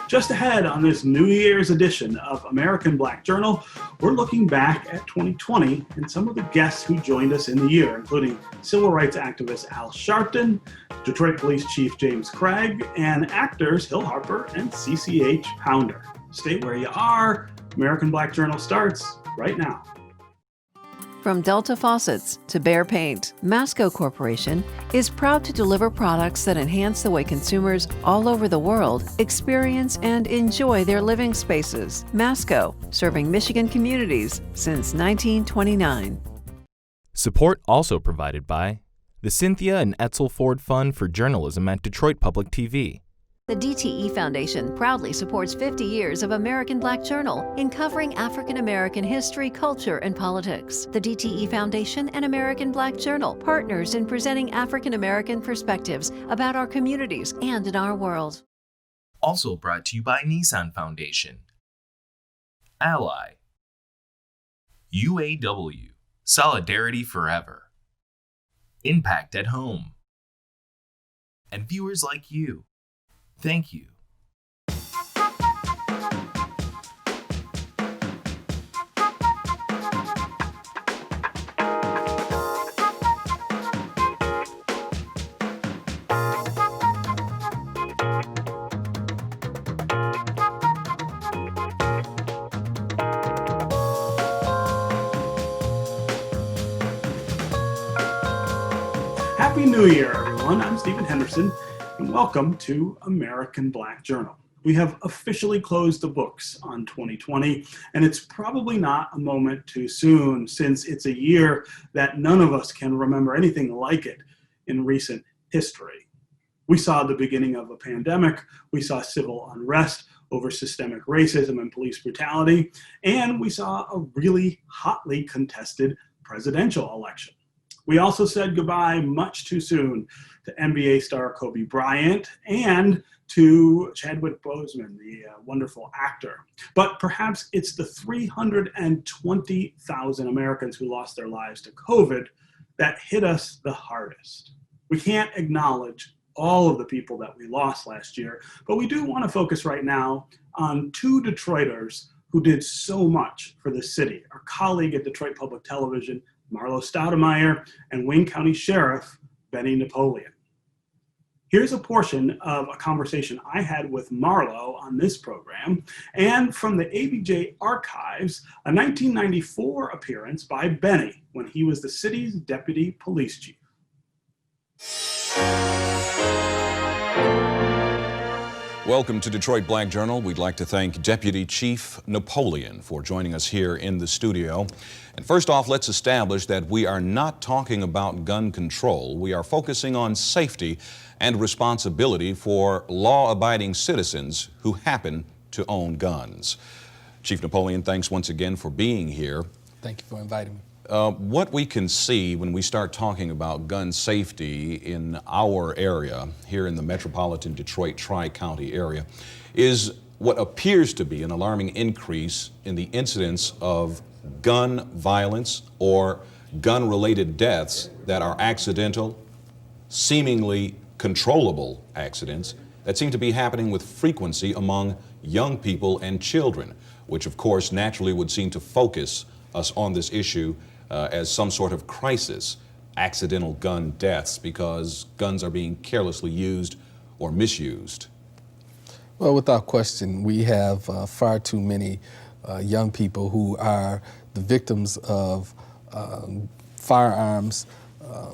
Just ahead on this New Year's edition of American Black Journal, we're looking back at 2020 and some of the guests who joined us in the year, including civil rights activist Al Sharpton, Detroit Police Chief James Craig, and actors Hill Harper and CCH Pounder. Stay where you are. American Black Journal starts right now. From Delta Faucets to Behr Paint, Masco Corporation is proud to deliver products that enhance the way consumers all over the world experience and enjoy their living spaces. Masco, serving Michigan communities since 1929. Support also provided by the Cynthia and Etzel Ford Fund for Journalism at Detroit Public TV. The DTE Foundation proudly supports 50 years of American Black Journal in covering African American history, culture, and politics. The DTE Foundation and American Black Journal, partners in presenting African American perspectives about our communities and in our world. Also brought to you by Nissan Foundation, Ally, UAW, Solidarity Forever, Impact at Home, and viewers like you. Thank you. Happy New Year, everyone. I'm Stephen Henderson, and welcome to American Black Journal. We have officially closed the books on 2020, and it's probably not a moment too soon, since it's a year that none of us can remember anything like it in recent history. We saw the beginning of a pandemic, we saw civil unrest over systemic racism and police brutality, and we saw a really hotly contested presidential election. We also said goodbye much too soon to NBA star Kobe Bryant and to Chadwick Boseman, the wonderful actor. But perhaps it's the 320,000 Americans who lost their lives to COVID that hit us the hardest. We can't acknowledge all of the people that we lost last year, but we do want to focus right now on two Detroiters who did so much for the city. Our colleague at Detroit Public Television, Marlo Stoudemeyer, and Wayne County Sheriff Benny Napoleon. Here's a portion of a conversation I had with Marlo on this program, and from the ABJ archives, a 1994 appearance by Benny when he was the city's deputy police chief. Welcome to Detroit Black Journal. We'd like to thank Deputy Chief Napoleon for joining us here in the studio. And first off, let's establish that we are not talking about gun control. We are focusing on safety and responsibility for law-abiding citizens who happen to own guns. Chief Napoleon, thanks once again for being here. Thank you for inviting me. What we can see when we start talking about gun safety in our area, here in the metropolitan Detroit Tri-County area, is what appears to be an alarming increase in the incidence of gun violence or gun-related deaths that are accidental, seemingly controllable accidents that seem to be happening with frequency among young people and children, which of course naturally would seem to focus us on this issue as some sort of crisis, accidental gun deaths because guns are being carelessly used or misused. Well, without question, we have far too many young people who are the victims of firearms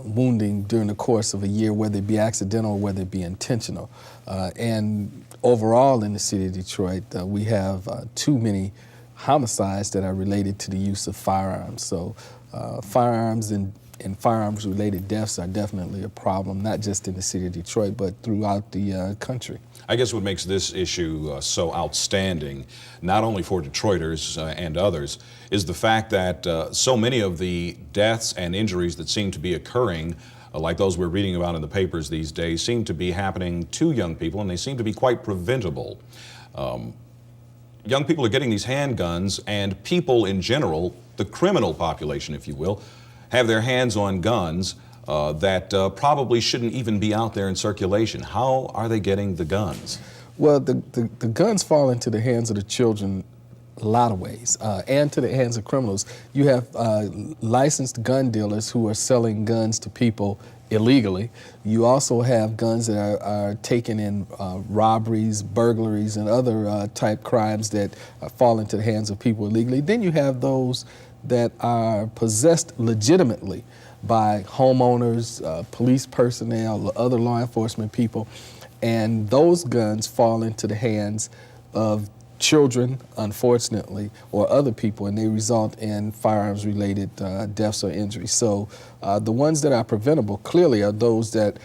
wounding during the course of a year, whether it be accidental or whether it be intentional. And overall in the city of Detroit, we have too many homicides that are related to the use of firearms. So firearms and firearms-related deaths are definitely a problem, not just in the city of Detroit, but throughout the country. I guess what makes this issue so outstanding, not only for Detroiters and others, is the fact that so many of the deaths and injuries that seem to be occurring, like those we're reading about in the papers these days, seem to be happening to young people, and they seem to be quite preventable. Young people are getting these handguns, and people in general, the criminal population, if you will, have their hands on guns that probably shouldn't even be out there in circulation. How are they getting the guns? Well, the guns fall into the hands of the children a lot of ways, and to the hands of criminals. You have licensed gun dealers who are selling guns to people illegally. You also have guns that are taken in robberies, burglaries, and other type crimes that fall into the hands of people illegally. Then you have those that are possessed legitimately by homeowners, police personnel, other law enforcement people, and those guns fall into the hands of children, unfortunately, or other people, and they result in firearms-related deaths or injuries. So the ones that are preventable clearly are those that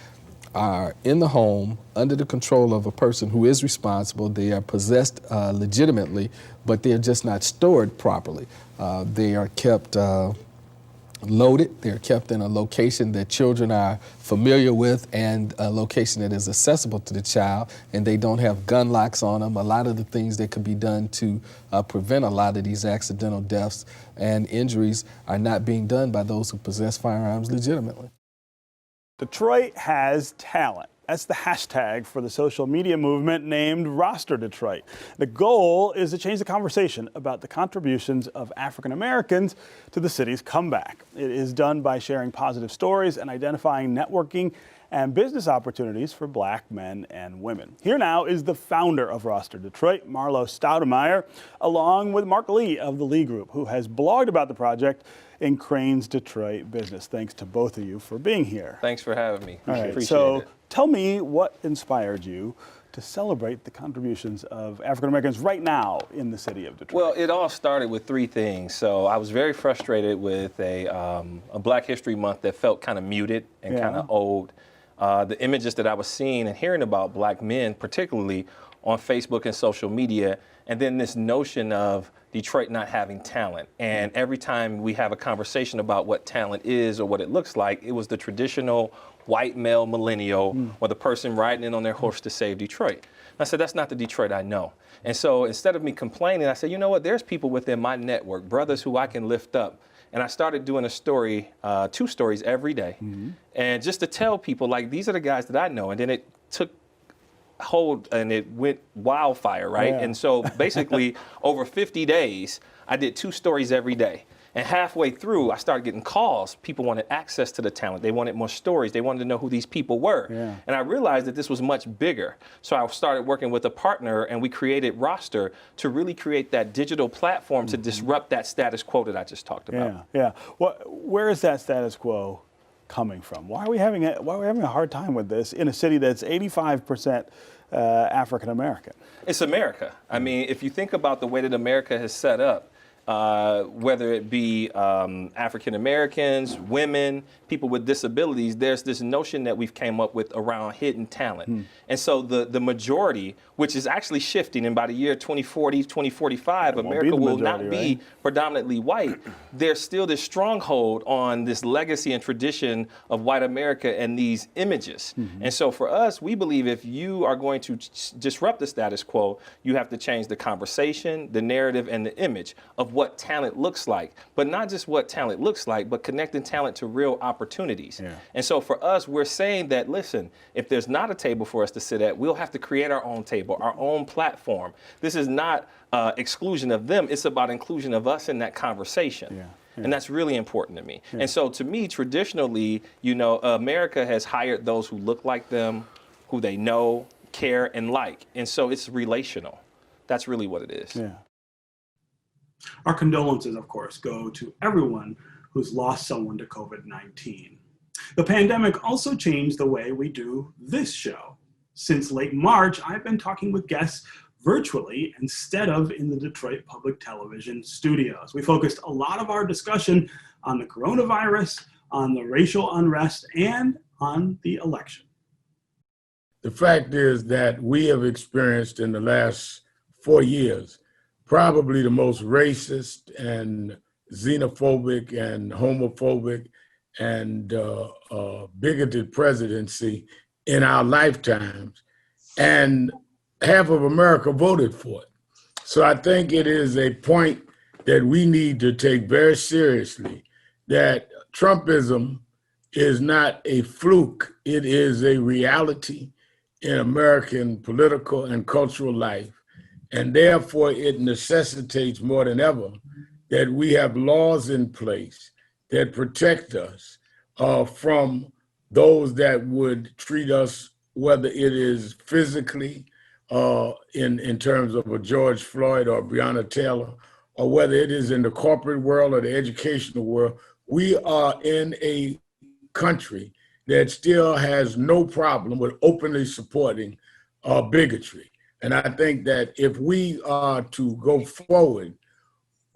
are in the home under the control of a person who is responsible. They are possessed legitimately, but they're just not stored properly. They are kept loaded. They're kept in a location that children are familiar with and a location that is accessible to the child, and they don't have gun locks on them. A lot of the things that could be done to prevent a lot of these accidental deaths and injuries are not being done by those who possess firearms legitimately. Detroit has talent. That's the hashtag for the social media movement named Roster Detroit. The goal is to change the conversation about the contributions of African Americans to the city's comeback. It is done by sharing positive stories and identifying networking and business opportunities for Black men and women. Here now is the founder of Roster Detroit, Marlo Stoudemeyer, along with Mark Lee of the Lee Group, who has blogged about the project in Crane's Detroit Business. Thanks to both of you for being here. Thanks for having me. All right, Appreciate so it. tell me what inspired you to celebrate the contributions of African Americans right now in the city of Detroit. Well, it all started with three things. So I was very frustrated with a Black History Month that felt kind of muted and kind of old. The images that I was seeing and hearing about Black men, particularly on Facebook and social media, and then this notion of Detroit not having talent. And every time we have a conversation about what talent is or what it looks like, it was the traditional white male millennial or the person riding in on their horse to save Detroit. And I said, that's not the Detroit I know. And so instead of me complaining, I said, you know what, there's people within my network, brothers who I can lift up. And I started doing a story, 2 stories every day. And just to tell people, like, these are the guys that I know. And then it took hold and it went wildfire, right? And so basically over 50 days, I did 2 stories every day. And halfway through, I started getting calls. People wanted access to the talent. They wanted more stories. They wanted to know who these people were. And I realized that this was much bigger. So I started working with a partner, and we created Roster to really create that digital platform to disrupt that status quo that I just talked about. Where is that status quo coming from? Why are we having a hard time with this in a city that's 85% African American? It's America. I mean, if you think about the way that America has set up, whether it be African Americans, women, people with disabilities, there's this notion that we've came up with around hidden talent. And so the majority, which is actually shifting, and by the year 2040, 2045, America will not be predominantly white. There's still this stronghold on this legacy and tradition of white America and these images. And so for us, we believe if you are going to disrupt the status quo, you have to change the conversation, the narrative, and the image of what talent looks like, but not just what talent looks like, but connecting talent to real opportunities. And so for us, we're saying that, listen, if there's not a table for us to sit at, we'll have to create our own table, our own platform. This is not exclusion of them, it's about inclusion of us in that conversation. And that's really important to me. And so to me, traditionally, you know, America has hired those who look like them, who they know, care, and like. And so it's relational. That's really what it is. Our condolences, of course, go to everyone who's lost someone to COVID-19. The pandemic also changed the way we do this show. Since late March, I've been talking with guests virtually instead of in the Detroit Public Television studios. We focused a lot of our discussion on the coronavirus, on the racial unrest, and on the election. The fact is that we have experienced in the last 4 years probably the most racist and xenophobic and homophobic and bigoted presidency in our lifetimes. And half of America voted for it. So I think it is a point that we need to take very seriously, that Trumpism is not a fluke. It is a reality. in American political and cultural life. And therefore, it necessitates more than ever that we have laws in place that protect us from those that would treat us, whether it is physically in terms of a George Floyd or Breonna Taylor, or whether it is in the corporate world or the educational world. We are in a country that still has no problem with openly supporting bigotry. And I think that if we are to go forward,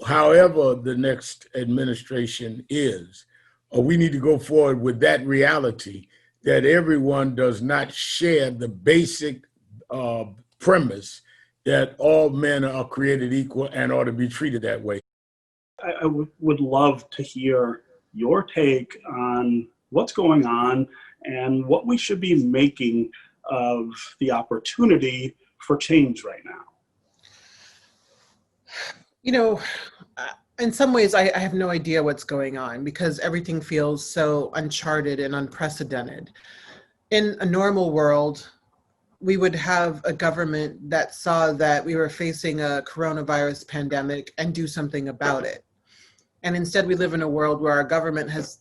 however the next administration is, we need to go forward with that reality that everyone does not share the basic premise that all men are created equal and ought to be treated that way. I would love to hear your take on what's going on and what we should be making of the opportunity for change right now. You know, in some ways, I have no idea what's going on because everything feels so uncharted and unprecedented. In a normal world, we would have a government that saw that we were facing a coronavirus pandemic and do something about it. And instead, we live in a world where our government has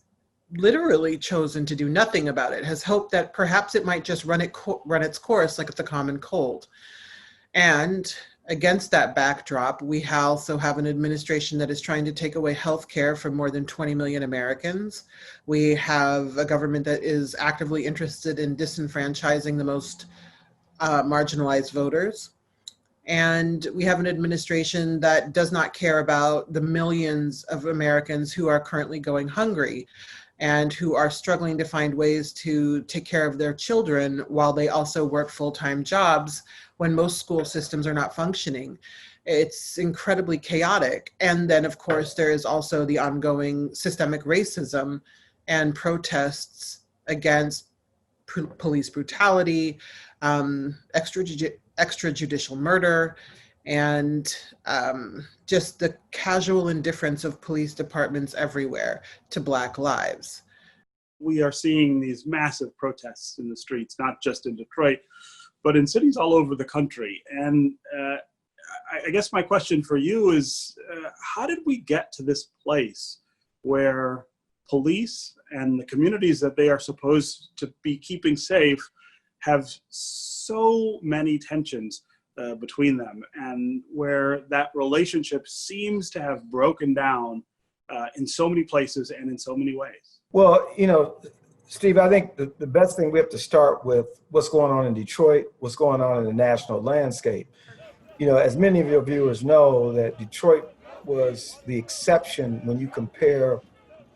literally chosen to do nothing about it, has hoped that perhaps it might just run its course like it's a common cold. And against that backdrop, we also have an administration that is trying to take away health care from more than 20 million Americans. We have a government that is actively interested in disenfranchising the most marginalized voters. And we have an administration that does not care about the millions of Americans who are currently going hungry and who are struggling to find ways to take care of their children while they also work full-time jobs when most school systems are not functioning. It's incredibly chaotic. And then, of course, there is also the ongoing systemic racism and protests against police brutality, extrajudicial murder, and just the casual indifference of police departments everywhere to Black lives. We are seeing these massive protests in the streets, not just in Detroit, but in cities all over the country. And I guess my question for you is, how did we get to this place where police and the communities that they are supposed to be keeping safe have so many tensions between them, and where that relationship seems to have broken down in so many places and in so many ways? Well, you know, Steve, I think the best thing we have to start with what's going on in Detroit, what's going on in the national landscape. You know, as many of your viewers know, that Detroit was the exception when you compare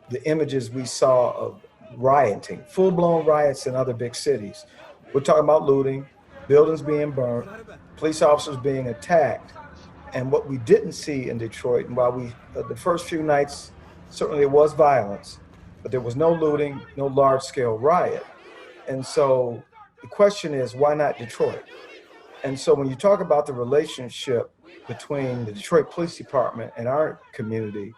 the images we saw of rioting, full-blown riots in other big cities. We're talking about looting, buildings being burned, police officers being attacked. And what we didn't see in Detroit, and while the first few nights, certainly there was violence, but there was no looting, no large-scale riot. And so the question is, why not Detroit? And so when you talk about the relationship between the Detroit Police Department and our community,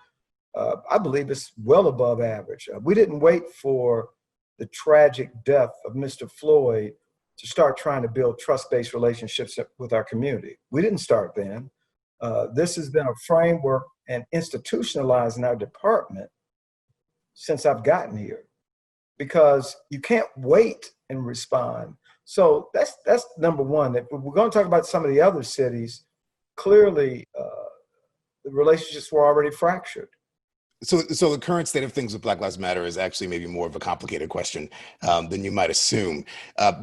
I believe it's well above average. We didn't wait for the tragic death of Mr. Floyd to start trying to build trust-based relationships with our community. We didn't start then. This has been a framework and institutionalized in our department since I've gotten here, because you can't wait and respond. So that's number one. If we're going to talk about some of the other cities, clearly the relationships were already fractured. So the current state of things with Black Lives Matter is actually maybe more of a complicated question than you might assume.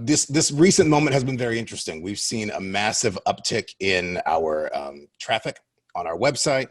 This recent moment has been very interesting. We've seen a massive uptick in our traffic on our website,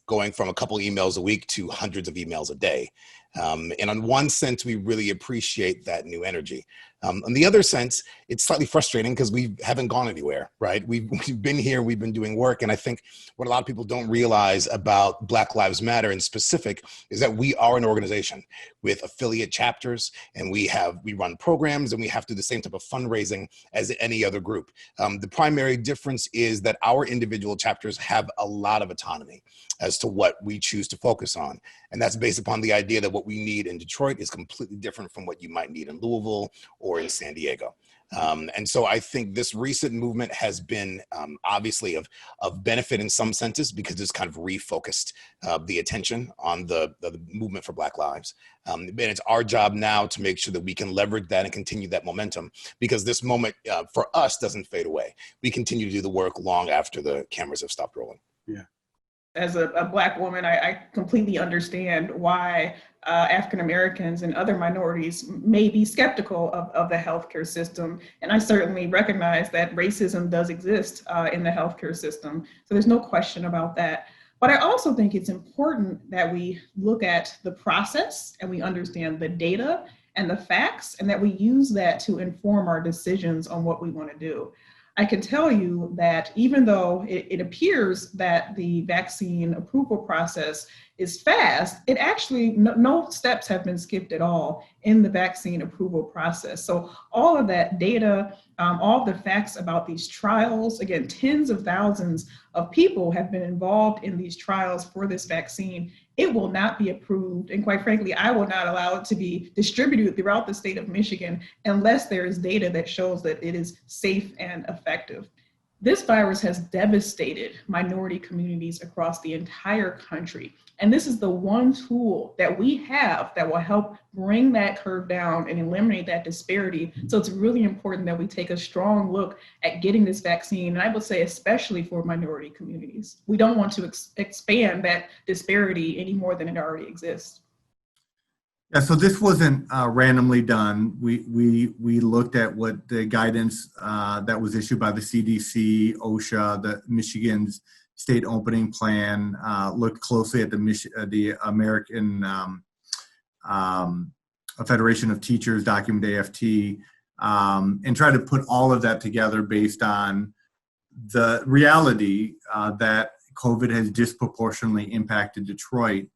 going from a couple emails a week to hundreds of emails a day. And in one sense, we really appreciate that new energy. On the other sense, it's slightly frustrating because we haven't gone anywhere, right? We've been here, we've been doing work. And I think what a lot of people don't realize about Black Lives Matter in specific is that we are an organization with affiliate chapters, and we run programs, and we have to do the same type of fundraising as any other group. The primary difference is that our individual chapters have a lot of autonomy as to what we choose to focus on. And that's based upon the idea that what we need in Detroit is completely different from what you might need in Louisville or in San Diego. And so I think this recent movement has been obviously of benefit in some senses because it's kind of refocused the attention on the movement for Black lives. And it's our job now to make sure that we can leverage that and continue that momentum, because this moment for us doesn't fade away. We continue to do the work long after the cameras have stopped rolling. Yeah. As a Black woman, I completely understand why African Americans and other minorities may be skeptical of the healthcare system. And I certainly recognize that racism does exist in the healthcare system. So there's no question about that. But I also think it's important that we look at the process and we understand the data and the facts, and that we use that to inform our decisions on what we want to do. I can tell you that even though it appears that the vaccine approval process is fast, it actually, no steps have been skipped at all in the vaccine approval process. So all of that data, all of the facts about these trials, again, tens of thousands of people have been involved in these trials for this vaccine. It will not be approved. And quite frankly, I will not allow it to be distributed throughout the state of Michigan unless there is data that shows that it is safe and effective. This virus has devastated minority communities across the entire country. And this is the one tool that we have that will help bring that curve down and eliminate that disparity. So it's really important that we take a strong look at getting this vaccine. And I would say, especially for minority communities, we don't want to expand that disparity any more than it already exists. Yeah, so this wasn't randomly done. We looked at what the guidance that was issued by the CDC, OSHA, the Michigan's state opening plan, looked closely at the American Federation of Teachers document, AFT, and tried to put all of that together based on the reality that COVID has disproportionately impacted Detroit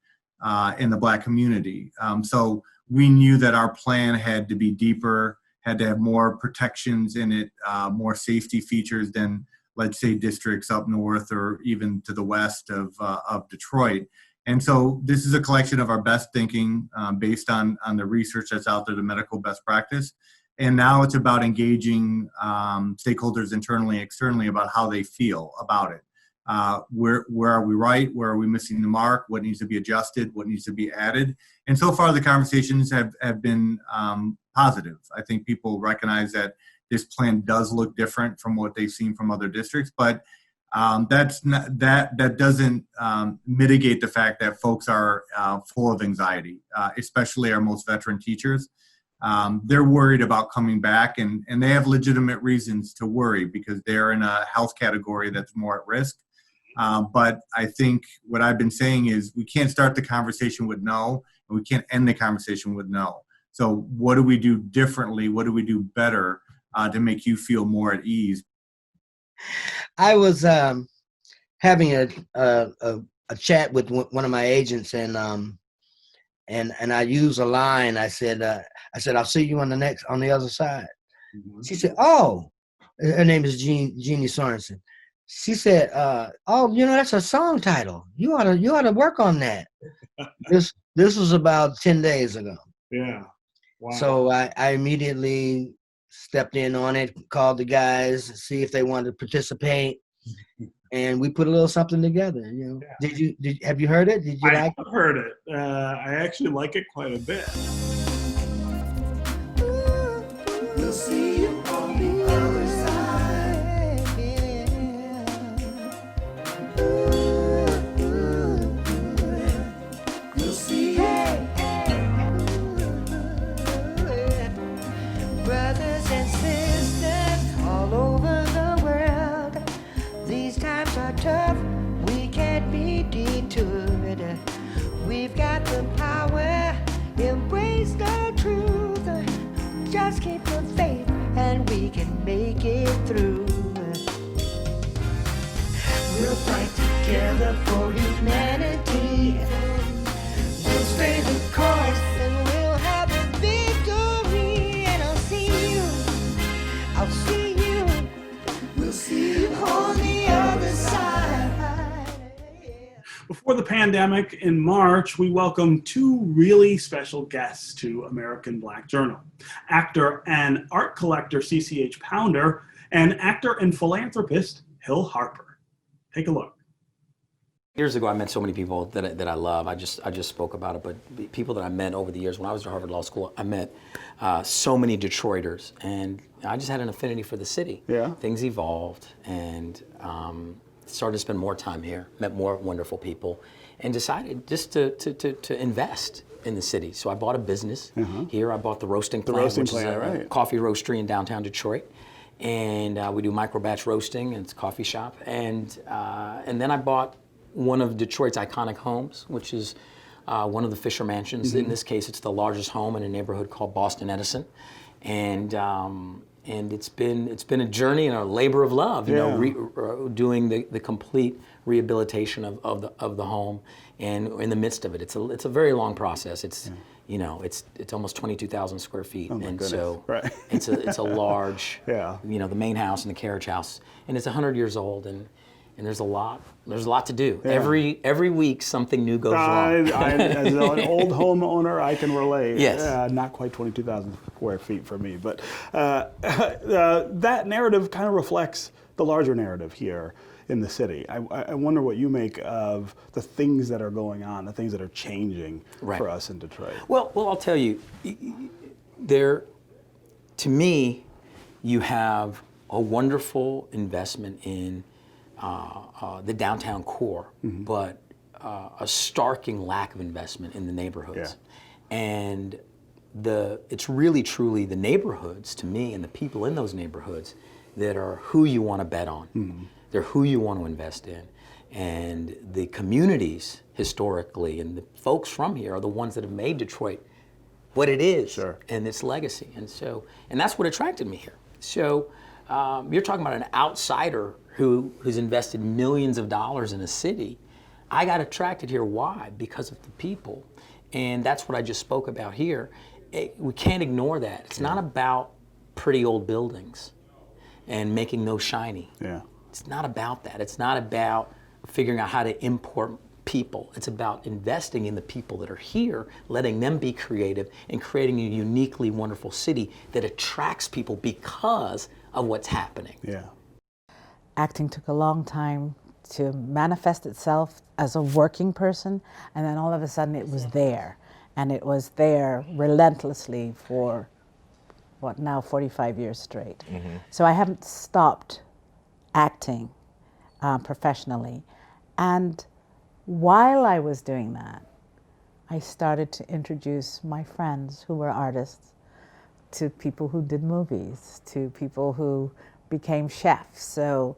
in the Black community. So we knew that our plan had to be deeper, had to have more protections in it, more safety features than, let's say, districts up north or even to the west of Detroit. And so this is a collection of our best thinking based on the research that's out there, the medical best practice. And now it's about engaging stakeholders internally, externally about how they feel about it. Where are we right? Where are we missing the mark? What needs to be adjusted? What needs to be added? And so far the conversations have been positive. I think people recognize that this plan does look different from what they've seen from other districts, but that doesn't mitigate the fact that folks are full of anxiety, especially our most veteran teachers. They're worried about coming back, and they have legitimate reasons to worry because they're in a health category that's more at risk. But I think what I've been saying is we can't start the conversation with no, and we can't end the conversation with no. So what do we do differently? What do we do better to make you feel more at ease? I was having a chat with one of my agents, and I used a line. I said, I'll see you on the other side. Mm-hmm. She said, oh, her name is Jeannie Sorensen. She said, oh, that's a song title. You ought to work on that. This was about 10 days ago. Yeah. Wow. So I immediately stepped in on it, called the guys, see if they wanted to participate, and we put a little something together. Yeah. Have you heard it? Did you like it? I've heard it. I actually like it quite a bit. We'll see you on the other side. We'll see you. Brothers and sisters all over the world, these times are tough, we can't be deterred. We've got the power, embrace the truth, just keep the faith and we can make it through. We'll fight together for humanity, we'll stay the course and we'll have a victory. And I'll see you, we'll see you on the other side. Before the pandemic in March, we welcomed two really special guests to American Black Journal. Actor and art collector CCH Pounder and actor and philanthropist Hill Harper. Take a look. Years ago, I met so many people that I love. I just spoke about it, but people that I met over the years when I was at Harvard Law School, I met so many Detroiters, and I just had an affinity for the city. Yeah. Things evolved, and started to spend more time here, met more wonderful people, and decided just to invest in the city. So I bought a business here. I bought the roasting plant, which is a coffee roastery in downtown Detroit. And we do micro batch roasting, and it's a coffee shop. And then I bought one of Detroit's iconic homes, which is one of the Fisher Mansions. In this case, it's the largest home in a neighborhood called Boston Edison. And it's been a journey and a labor of love, you know, doing the complete rehabilitation of the home, and in the midst of it, it's a very long process. It's you know, it's almost 22,000 square feet, and goodness. so Right. it's a large, Yeah. you know, the main house and the carriage house, and it's 100 years old, and there's a lot to do. Yeah. Every week something new goes wrong. As an old homeowner, I can relate. Yes. Not quite 22,000 square feet for me, but that narrative kind of reflects the larger narrative here in the city. I wonder what you make of the things that are going on, the things that are changing for us in Detroit. Well, I'll tell you, to me, you have a wonderful investment in the downtown core, but a starking lack of investment in the neighborhoods. And it's really truly the neighborhoods, to me, and the people in those neighborhoods that are who you want to bet on. They're who you want to invest in. And the communities historically and the folks from here are the ones that have made Detroit what it is and its legacy. And that's what attracted me here. So you're talking about an outsider who's invested millions of dollars in a city. I got attracted here. Why? Because of the people. And that's what I just spoke about here. We can't ignore that. It's not about pretty old buildings and making those shiny. It's not about that. It's not about figuring out how to import people. It's about investing in the people that are here, letting them be creative, and creating a uniquely wonderful city that attracts people because of what's happening. Acting took a long time to manifest itself as a working person, and then all of a sudden it was there. And it was there relentlessly for, what, now 45 years straight. So I haven't stopped acting professionally. And while I was doing that, I started to introduce my friends who were artists to people who did movies, to people who became chefs. So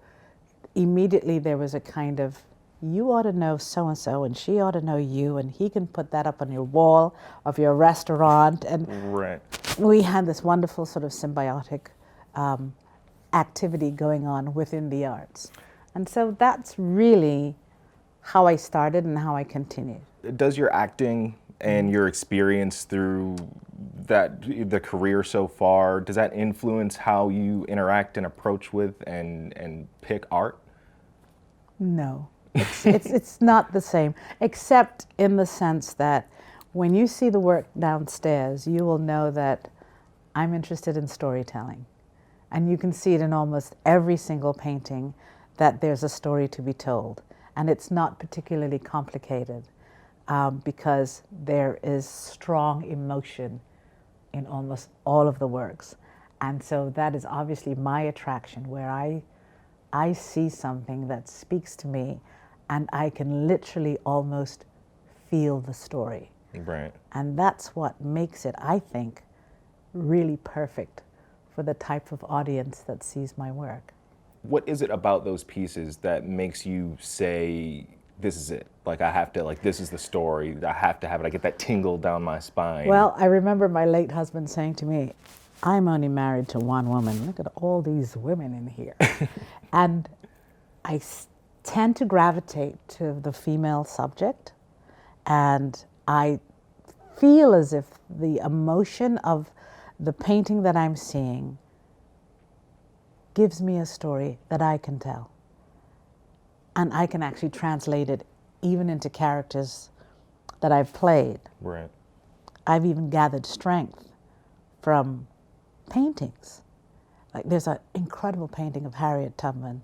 immediately there was a kind of, you ought to know so-and-so, and she ought to know you, and he can put that up on your wall of your restaurant. And we had this wonderful sort of symbiotic activity going on within the arts. And so that's really how I started and how I continued. Does your acting and your experience through the career so far, does that influence how you interact and approach with and pick art? No, it's not the same, except in the sense that when you see the work downstairs, you will know that I'm interested in storytelling. And you can see it in almost every single painting that there's a story to be told. And it's not particularly complicated because there is strong emotion in almost all of the works. And so that is obviously my attraction, where I see something that speaks to me and I can literally almost feel the story. And that's what makes it, I think, really perfect for the type of audience that sees my work. What is it about those pieces that makes you say, this is it? Like, I have to, like, this is the story, I have to have it, I get that tingle down my spine. Well, I remember my late husband saying to me, I'm only married to one woman. Look at all these women in here. And I tend to gravitate to the female subject. And I feel as if the emotion of the painting that I'm seeing gives me a story that I can tell. And I can actually translate it even into characters that I've played. Right. I've even gathered strength from paintings. Like there's an incredible painting of Harriet Tubman,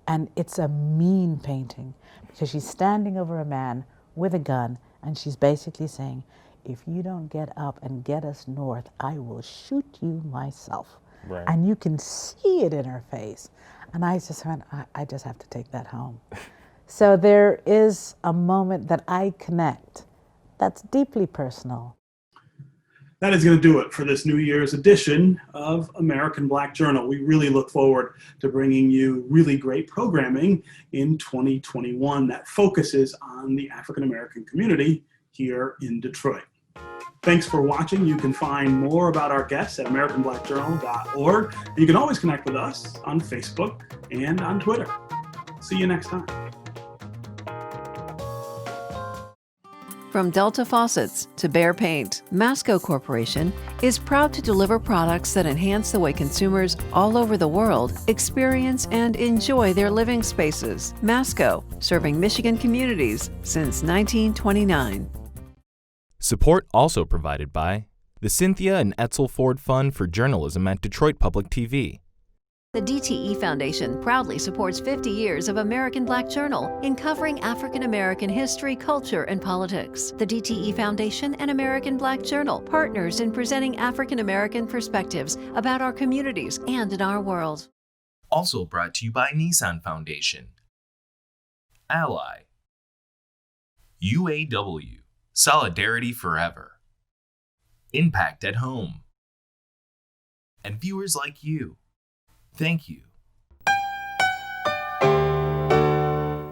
and it's a mean painting because she's standing over a man with a gun, and she's basically saying, if you don't get up and get us north, I will shoot you myself. Right. And you can see it in her face. And I just went, I just have to take that home. So there is a moment that I connect that's deeply personal. That is going to do it for this New Year's edition of American Black Journal. We really look forward to bringing you really great programming in 2021 that focuses on the African American community here in Detroit. Thanks for watching. You can find more about our guests at AmericanBlackJournal.org. And you can always connect with us on Facebook and on Twitter. See you next time. From Delta Faucets to Behr Paint, Masco Corporation is proud to deliver products that enhance the way consumers all over the world experience and enjoy their living spaces. Masco, serving Michigan communities since 1929. Support also provided by the Cynthia and Etzel Ford Fund for Journalism at Detroit Public TV. The DTE Foundation proudly supports 50 years of American Black Journal in covering African American history, culture, and politics. The DTE Foundation and American Black Journal, partners in presenting African American perspectives about our communities and in our world. Also brought to you by Nissan Foundation, Ally, UAW, Solidarity Forever, Impact at Home, and viewers like you. Thank you.